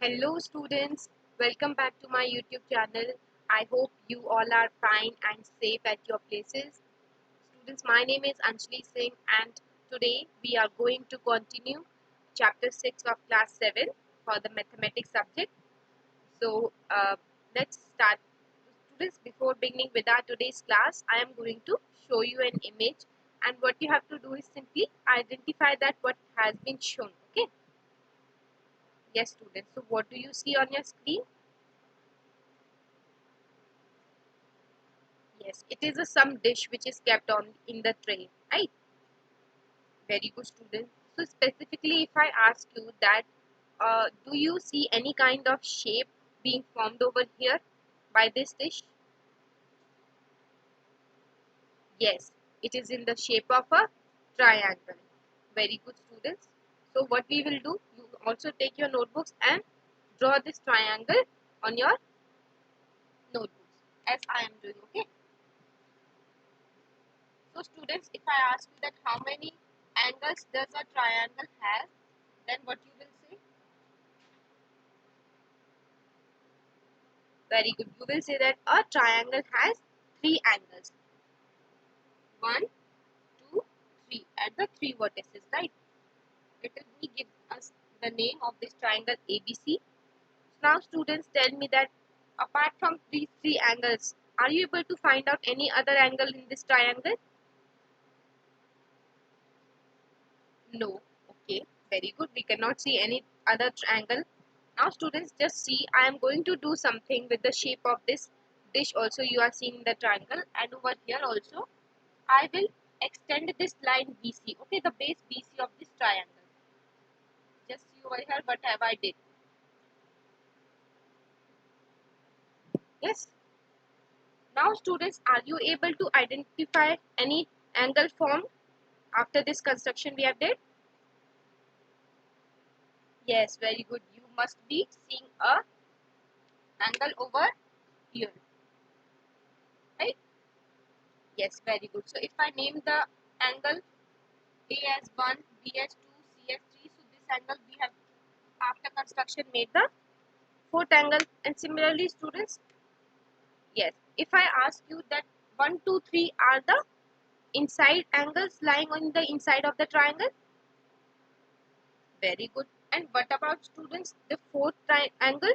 Hello students, welcome back to my YouTube channel. I hope you all are fine and safe at your places. Students, my name is Anjali Singh and today we are going to continue chapter 6 of class 7 for the mathematics subject. So let's start. Students, before beginning with our today's class, I am going to show you an image and what you have to do is simply identify that what has been shown. Okay. Yes students, so what do you see on your screen? Yes, it is a some dish which is kept on in the tray, right? Very good student. So specifically, if I ask you that, do you see any kind of shape being formed over here by this dish? Yes, it is in the shape of a triangle. Very good students. So what we will do, you also take your notebooks and draw this triangle on your notebooks as I am doing, okay? So students, if I ask you that how many angles does a triangle have, then what you will say? Very good. You will say that a triangle has three angles. 1, 2, 3 at the three vertices, right? Let me give us the name of this triangle ABC. Now students, tell me that apart from these three angles, are you able to find out any other angle in this triangle? No. Okay. Very good. We cannot see any other triangle. Now students, just see, I am going to do something with the shape of this dish also. You are seeing the triangle, and over here also I will extend this line BC, okay, the base BC of this triangle. Just see over here what have I did. Yes. Now students, are you able to identify any angle formed after this construction we have did? Yes, very good. You must be seeing a angle over here, right? Yes, very good. So if I name the angle A as 1, B as 2, C as 3, so this angle we have after construction made the fourth angle. And similarly students, yes, if I ask you that 1, 2, 3 are the inside angles lying on the inside of the triangle, very good. And what about students, the fourth angle?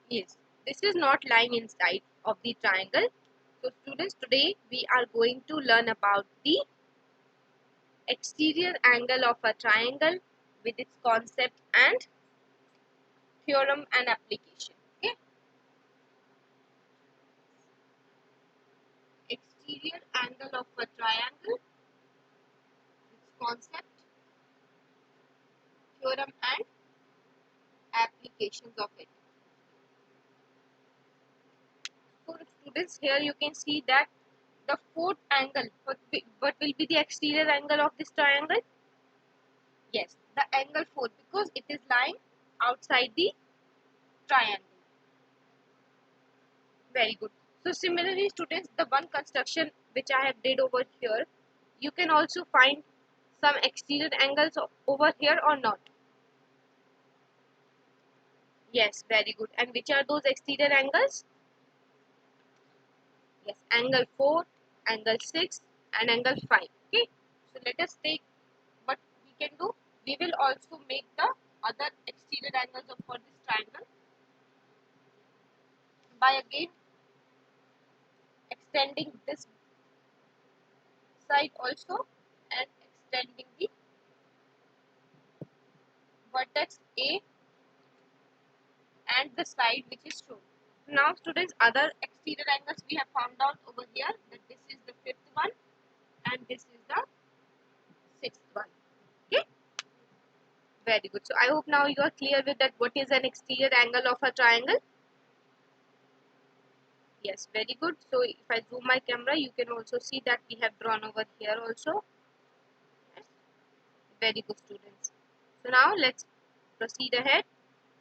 Yes, this is not lying inside of the triangle. So students, today we are going to learn about the exterior angle of a triangle with its concept and theorem and application. Okay, exterior angle of a triangle, its concept, theorem and applications of it. So students, here you can see that the fourth angle, what will be the exterior angle of this triangle? Yes, the angle 4, because it is lying outside the triangle. Very good. So similarly students, the one construction which I have did over here, you can also find some exterior angles over here or not? Yes, very good. And which are those exterior angles? Yes, angle 4, angle 6 and angle 5. Okay, so let us take what we can do. We will also make the other exterior angles for this triangle by again extending this side also and extending the vertex A and the side which is shown. Now students, other exterior angles we have found out over here, that this is the fifth one and this is the sixth one. Okay, very good. So I hope now you are clear with that what is an exterior angle of a triangle. Yes, very good. So if I zoom my camera, you can also see that we have drawn over here also. Yes, very good students. So now let's proceed ahead.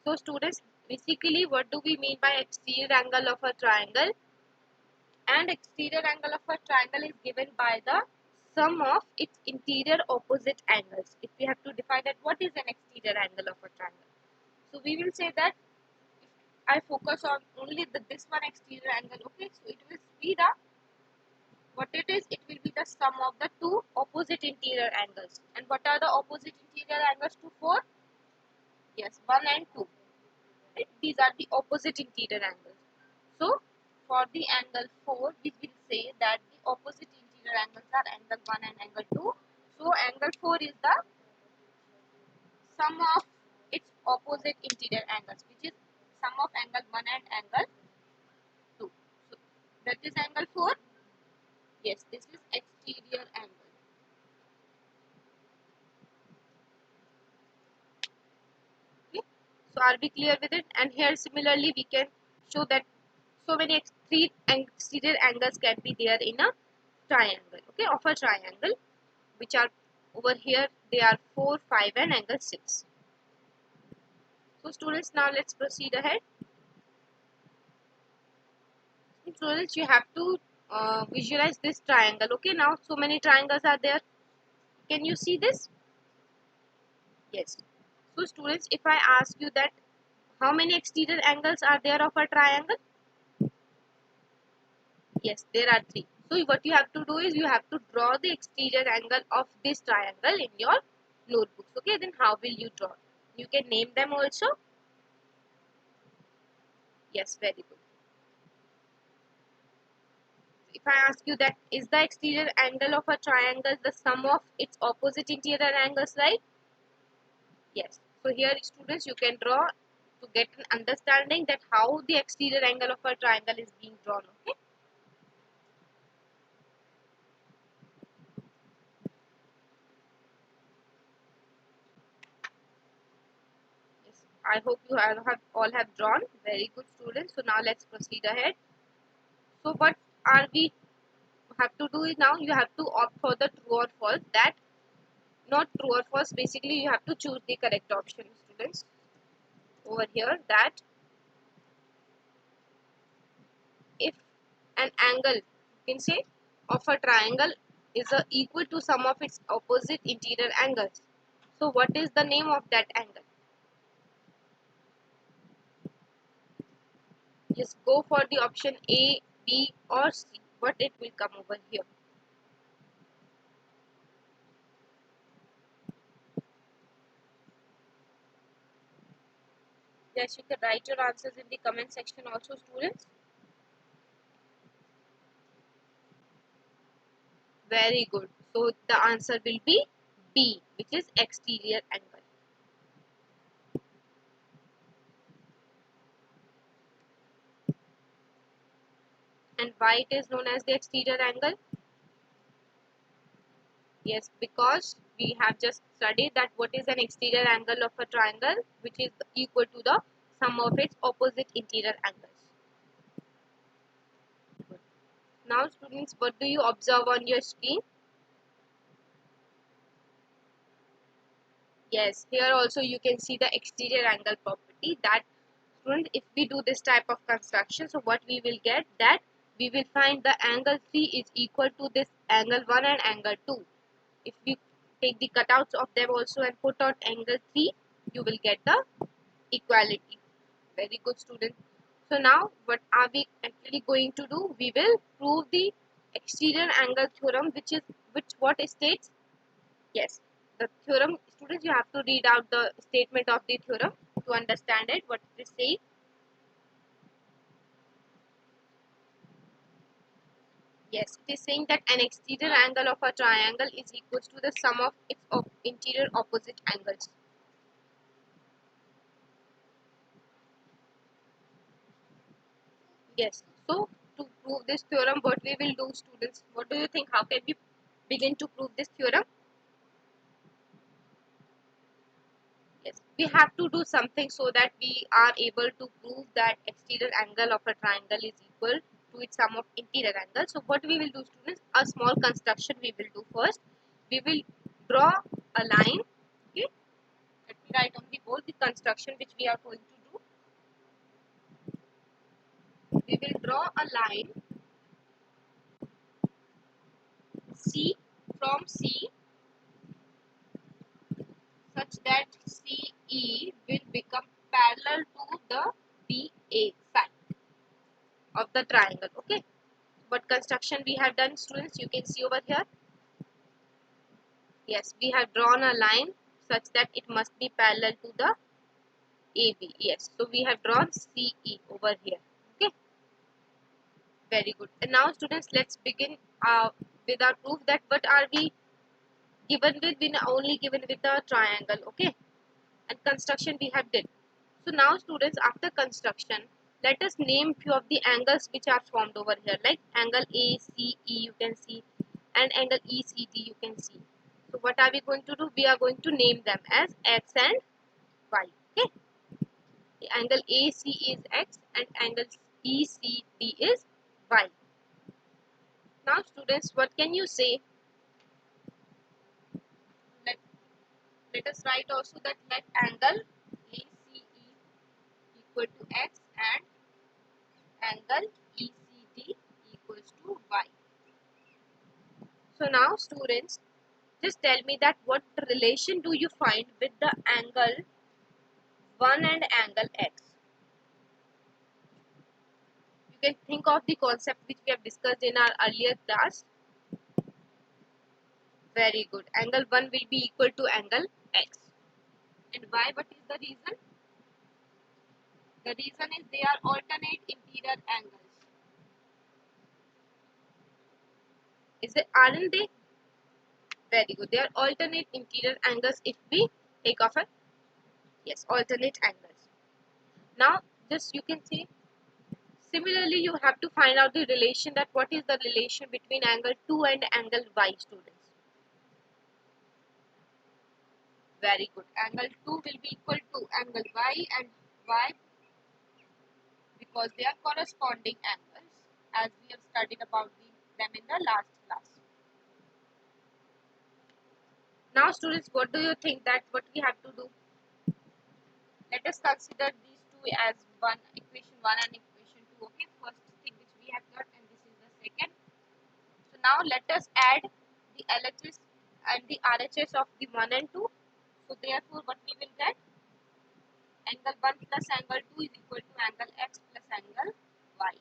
So students, basically what do we mean by exterior angle of a triangle? And exterior angle of a triangle is given by the sum of its interior opposite angles. If we have to define that what is an exterior angle of a triangle. So we will say that if I focus on only this one exterior angle, okay, so it will be the, what it is, it will be the sum of the two opposite interior angles. And what are the opposite interior angles to 4? Yes, 1 and 2. Right? These are the opposite interior angles. So for the angle 4, we will say that the opposite interior angles are angle 1 and angle 2. So angle 4 is the sum of its opposite interior angles, which is sum of angle 1 and angle 2. So that is angle 4. Yes, this is exterior angle. Okay. So are we clear with it? And here similarly we can show that so many three exterior angles can be there in a triangle. Okay, of a triangle, which are over here they are 4, 5 and angle 6. So students, now let's proceed ahead. Students, you have to visualize this triangle. Okay, now so many triangles are there. Can you see this? Yes. So students, if I ask you that how many exterior angles are there of a triangle? Yes, there are 3. So what you have to do is you have to draw the exterior angle of this triangle in your notebooks. Okay, then how will you draw? You can name them also. Yes, very good. If I ask you that is the exterior angle of a triangle the sum of its opposite interior angles, right? Yes. So here students, you can draw to get an understanding that how the exterior angle of a triangle is being drawn. Okay. Yes. I hope you all have drawn. Very good students. So now let's proceed ahead. So what are we have to do is now you have to opt for the true or false. That not true or false. Basically, you have to choose the correct option, students. Over here, that if an angle, you can say, of a triangle is equal to sum of its opposite interior angles. So what is the name of that angle? Just go for the option A, B or C. What it will come over here? Yes, you can write your answers in the comment section also, students. Very good. So the answer will be B, which is exterior angle. And why it is known as the exterior angle? Yes, because we have just studied that what is an exterior angle of a triangle, which is equal to the sum of its opposite interior angles. Good. Now students, what do you observe on your screen? Yes, here also you can see the exterior angle property. That students, if we do this type of construction, so what we will get, that we will find the angle 3 is equal to this angle 1 and angle 2. If we take the cutouts of them also and put out angle 3, you will get the equality. Very good, student. So now what are we actually going to do? We will prove the exterior angle theorem, which what states? Yes, the theorem, students, you have to read out the statement of the theorem to understand it, what it is saying. Yes, it is saying that an exterior angle of a triangle is equal to the sum of its interior opposite angles. Yes. So to prove this theorem, what we will do, students? What do you think? How can we begin to prove this theorem? Yes, we have to do something so that we are able to prove that exterior angle of a triangle is equal to its sum of interior angles. So what we will do, students? A small construction we will do first. We will draw a line. Okay. Let me write on the board the construction which we are going to do. We will draw a line C from C such that CE will become parallel to the BA side of the triangle. Okay, what construction we have done, students? You can see over here. Yes, we have drawn a line such that it must be parallel to the AB. Yes, so we have drawn CE over here. Okay, very good. And now, students, let's begin with our proof that what are we given with? We are only given with the triangle. Okay, and construction we have did. So now, students, after construction, let us name few of the angles which are formed over here, like angle ACE you can see, and angle ECD you can see. So what are we going to do? We are going to name them as X and Y. Okay, the angle AC is X and angle ECD is Y. Now, students, what can you say? Let, let us write also that let angle ACE equal to X and angle ECD equals to Y. So now, students, just tell me that what relation do you find with the angle 1 and angle X? You can think of the concept which we have discussed in our earlier class. Very good. Angle 1 will be equal to angle X. And why? What is the reason? The reason is they are alternate interior angles. Is it, aren't they? Very good. They are alternate interior angles if we take off a, yes, alternate angles. Now, just you can see, similarly, you have to find out the relation, that what is the relation between angle 2 and angle Y, students. Very good. Angle 2 will be equal to angle Y, and Y because they are corresponding angles, as we have studied about them in the last class. Now, students, what do you think that what we have to do? Let us consider these two as one, equation 1 and equation 2. Okay, first thing which we have got, and this is the second. So now let us add the LHS and the RHS of the 1 and 2. So therefore, what we will get? Angle 1 plus angle 2 is equal to angle X plus angle Y.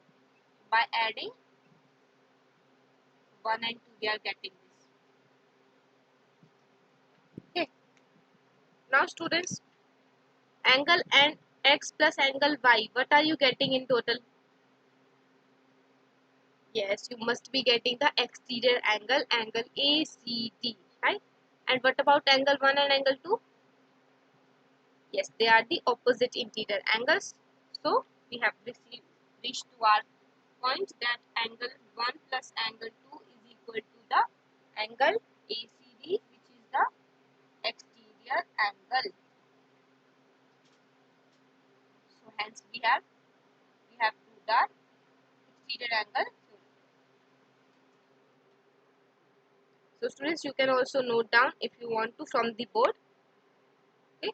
By adding 1 and 2, we are getting this. Okay. Now, students, angle and X plus angle Y, what are you getting in total? Yes, you must be getting the exterior angle, angle ACD, right? And what about angle 1 and angle 2? Yes, they are the opposite interior angles. So, we have reached to our point that angle 1 plus angle 2 is equal to the angle ACD, which is the exterior angle. So, hence we have proved the exterior angle. So, students, you can also note down if you want to from the board. Okay,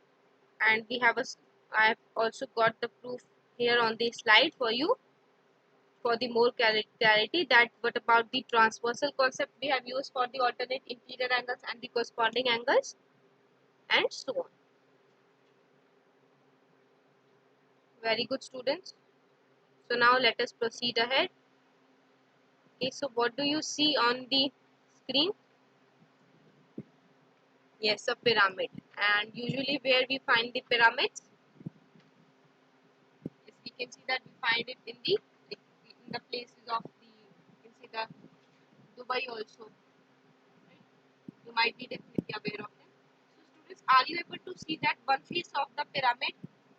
and we have I have also got the proof here on the slide for you for the more clarity, that what about the transversal concept we have used for the alternate interior angles and the corresponding angles, and so on. Very good, students. So now let us proceed ahead. Okay, so what do you see on the screen? Yes, a pyramid. And usually where we find the pyramids? Yes, we can see that we find it in the places of the, you can see the Dubai also. Right? You might be definitely aware of them. So students, are you able to see that one face of the pyramid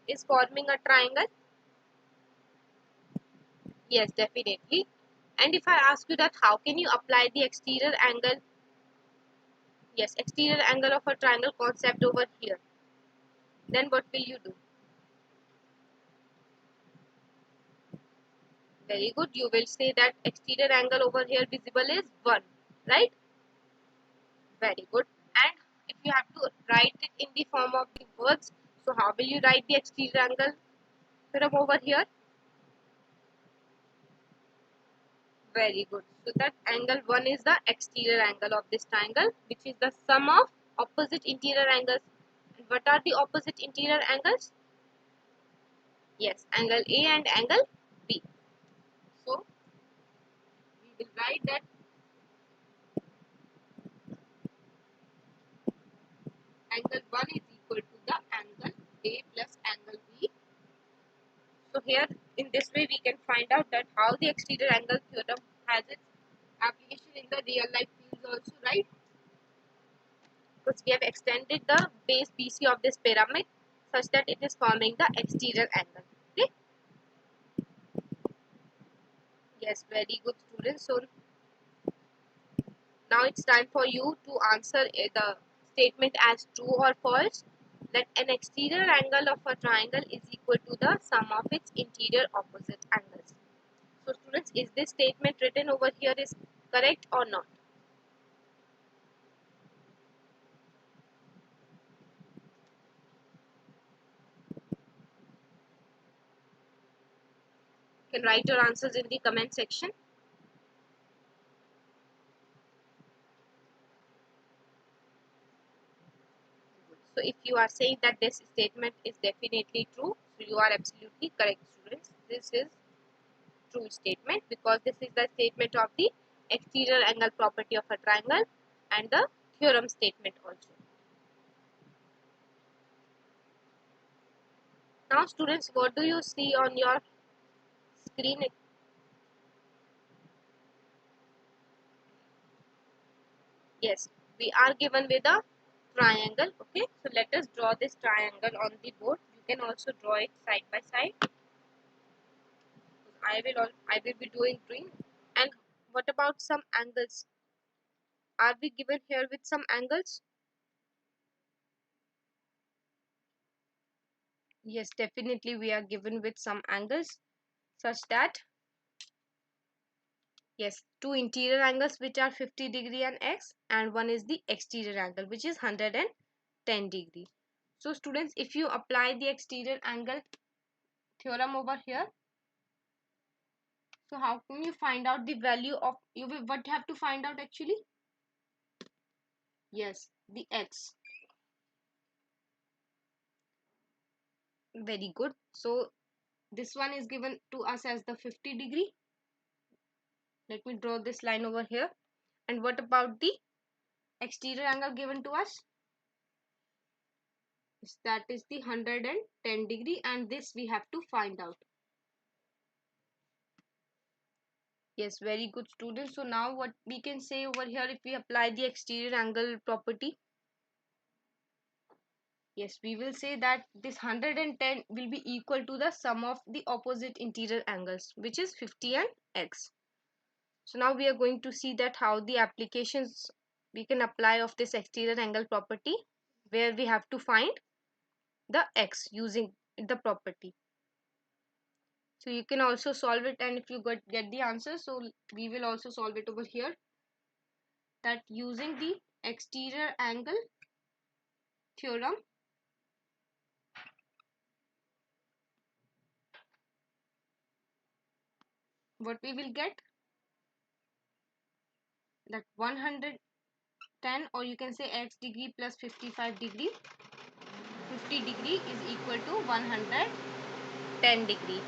is forming a triangle? Yes, definitely. And if I ask you that how can you apply the exterior angle, yes, exterior angle of a triangle concept over here, then what will you do? Very good. You will say that exterior angle over here visible is 1, right? Very good. And if you have to write it in the form of the words, so how will you write the exterior angle from over here? Very good. So that angle 1 is the exterior angle of this triangle, which is the sum of opposite interior angles. And what are the opposite interior angles? Yes, angle A and angle B. So we will write that angle 1 is equal to the angle A plus angle B. So here in this way we can find out that how the exterior angle theorem has its application in the real life fields also, right? Because we have extended the base BC of this pyramid such that it is forming the exterior angle. Okay. Yes, very good students. So now it's time for you to answer the statement as true or false, that an exterior angle of a triangle is equal to the sum of its interior opposite angles. So students, is this statement written over here is correct or not? You can write your answers in the comment section. So if you are saying that this statement is definitely true, so you are absolutely correct, students. This is true statement because this is the statement of the exterior angle property of a triangle and the theorem statement also. Now students, what do you see on your screen? Yes, we are given with a triangle. Okay, so let us draw this triangle on the board. You can also draw it side by side. I will be doing green. And what about some angles? Are we given here with some angles? Yes, definitely we are given with some angles such that, yes, two interior angles which are 50 degree and x, and one is the exterior angle which is 110 degree. So students, if you apply the exterior angle theorem over here, so how can you find out the value of, you will what have to find out actually? Yes, the x. Very good. So this one is given to us as the 50 degree. Let me draw this line over here. And what about the exterior angle given to us? That is the 110 degree, and this we have to find out. Yes, very good students. So now what we can say over here, if we apply the exterior angle property, yes, we will say that this 110 will be equal to the sum of the opposite interior angles, which is 50 and x. So now we are going to see that how the applications we can apply of this exterior angle property, where we have to find the x using the property. So you can also solve it, and if you get the answer, so we will also solve it over here, that using the exterior angle theorem, what we will get, that 110, or you can say x degree plus 55 degree, 50 degree is equal to 110 degree,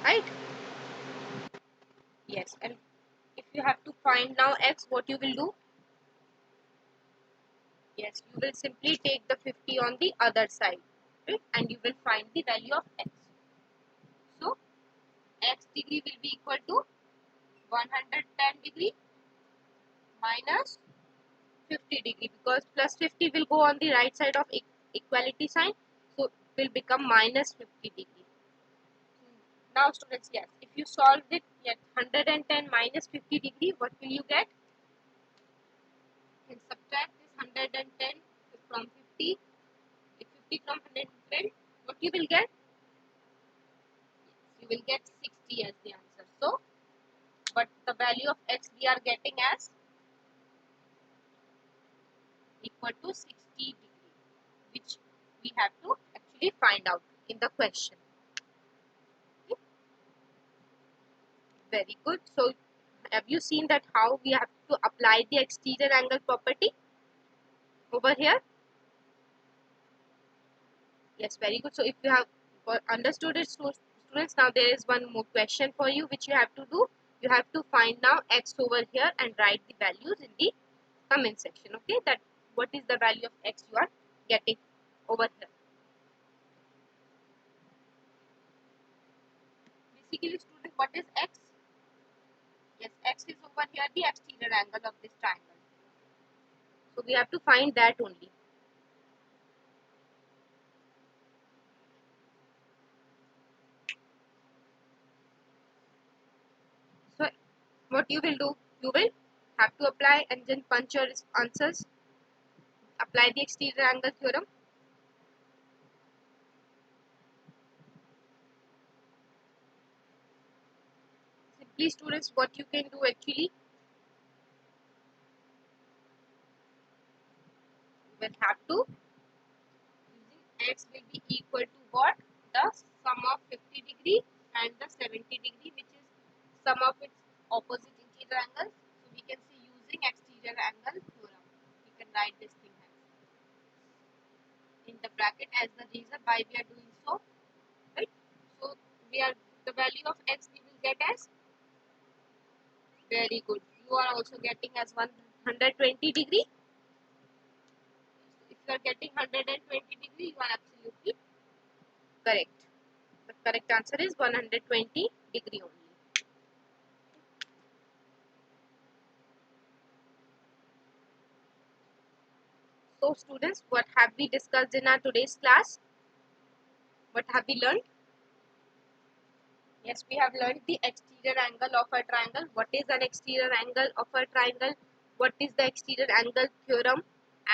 right? Yes, and if you have to find now x, what you will do? Yes, you will simply take the 50 on the other side, right? And you will find the value of x. So x degree will be equal to 110 degree minus 50 degree, because plus 50 will go on the right side of equality sign, so it will become minus 50 degree. Now students, yes, if you solve it, yes, 110 minus 50 degree, what will you get? You can subtract this 110 from 50. If 50 from 110, what you will get? You will get 60 as the answer. So, but the value of x we are getting as equal to 60 degree, which we have to actually find out in the question. Okay. Very good. So Have you seen that how we have to apply the exterior angle property over here? Yes, very good. So if you have understood it, students, now there is one more question for you which you have to do. You have to find now x over here and write the values in the comment section. Okay, that what is the value of x you are getting over here. Basically, student, what is x? Yes, x is over here the exterior angle of this triangle. So we have to find that only. So what you will do? You will have to apply and then punch your answers. Apply the exterior angle theorem. Simply, students, what you can do actually, you will have to using x will be equal to what? The sum of 50 degree and the 70 degree, which is sum of its opposite interior angles. So we can see using exterior angle theorem. We can write this thing in the bracket as the reason why we are doing so, right? So we are the value of x we will get as, very good. You are also getting as 120 degree. If you are getting 120 degree, you are absolutely correct. The correct answer is 120 degree only. So students, what have we discussed in our today's class? What have we learned? Yes, we have learned the exterior angle of a triangle. What is an exterior angle of a triangle? What is the exterior angle theorem?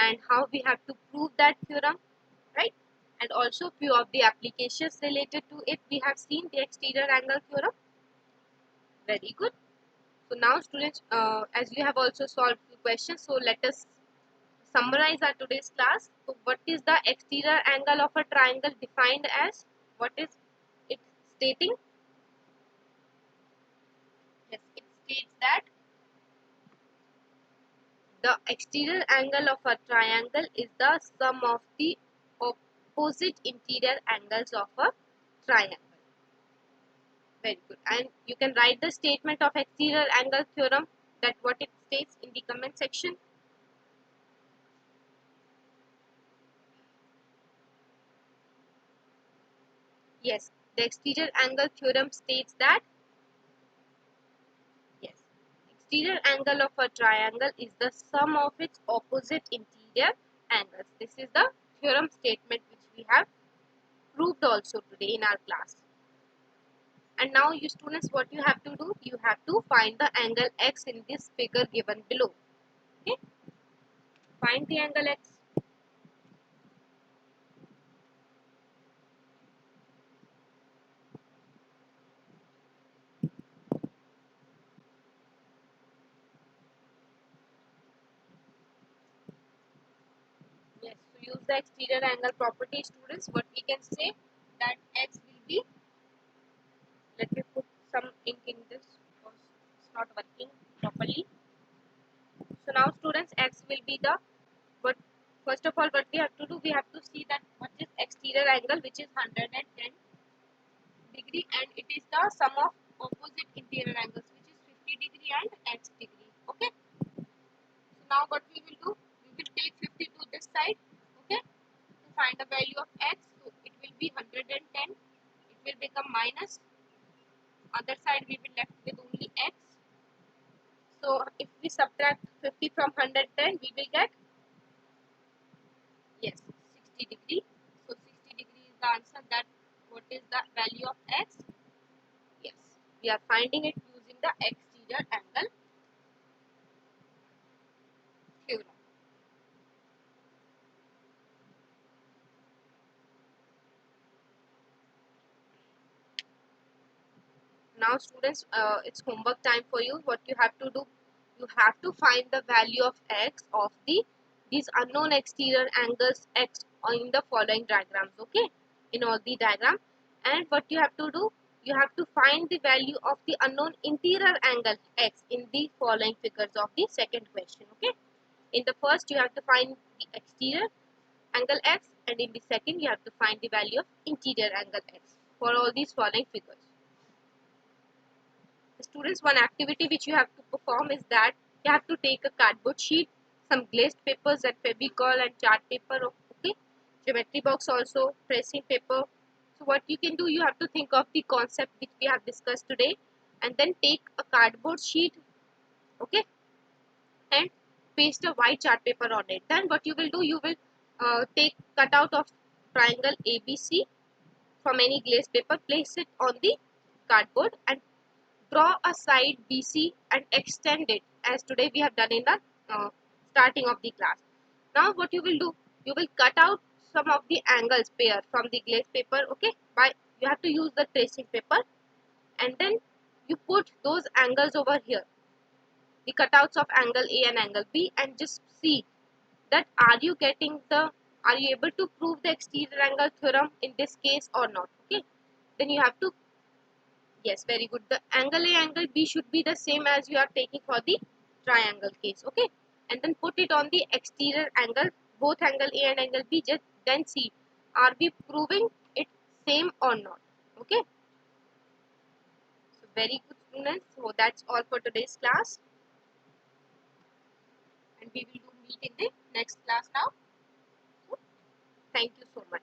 And how we have to prove that theorem, right? And also few of the applications related to it. We have seen the exterior angle theorem. Very good. So now students, as you have also solved few questions, so let us summarize our today's class. So what is the exterior angle of a triangle defined as? What is it stating? Yes, it states that the exterior angle of a triangle is the sum of the opposite interior angles of a triangle. Very good. And you can write the statement of exterior angle theorem, that what it states in the comment section. Yes, the exterior angle theorem states that, yes, exterior angle of a triangle is the sum of its opposite interior angles. This is the theorem statement which we have proved also today in our class. And now you students, what you have to do? You have to find the angle x in this figure given below. Okay, find the angle x. Yes, so use the exterior angle property, students. What we can say, that x will be, let me put some ink in this because it's not working properly. So now students, x will be the, but first of all what we have to do, we have to see that what is exterior angle, which is 110 degree, and it is the sum of opposite interior angles, which is 50 degree and x degree. Okay, so now what we will do, we will take 50 to this side, okay, to find the value of x. So it will be 110, it will become minus, other side we will left with only x. So if we subtract 50 from 110, we will get, yes, 60 degree. So 60 degree is the answer. That what is the value of x? Yes, we are finding it using the exterior angle theorem. Now students, it's homework time for you. What you have to do, you have to find the value of x of these unknown exterior angles x in the following diagrams. Okay, in all the diagram. And what you have to do, you have to find the value of the unknown interior angle x in the following figures of the second question. Okay, in the first you have to find the exterior angle x, and in the second you have to find the value of interior angle x for all these following figures. Students, one activity which you have to perform is that you have to take a cardboard sheet, some glazed papers and fevicol and chart paper, okay, geometry box also, tracing paper. So what you can do, you have to think of the concept which we have discussed today, and then take a cardboard sheet, okay, and paste a white chart paper on it. Then what you will do, you will take cutout of triangle ABC from any glazed paper, place it on the cardboard and draw a side BC and extend it, as today we have done in the starting of the class. Now what you will do, you will cut out some of the angles pair from the glazed paper, okay, by you have to use the tracing paper, and then you put those angles over here, the cutouts of angle A and angle B, and just see that are you able to prove the exterior angle theorem in this case or not. Okay, then you have to, yes, very good, the angle A angle B should be the same as you are taking for the triangle case. Okay, and then put it on the exterior angle, both angle A and angle B, just then see are we proving it same or not. Okay, so very good students, so that's all for today's class, and we will do meet in the next class now. So, thank you so much.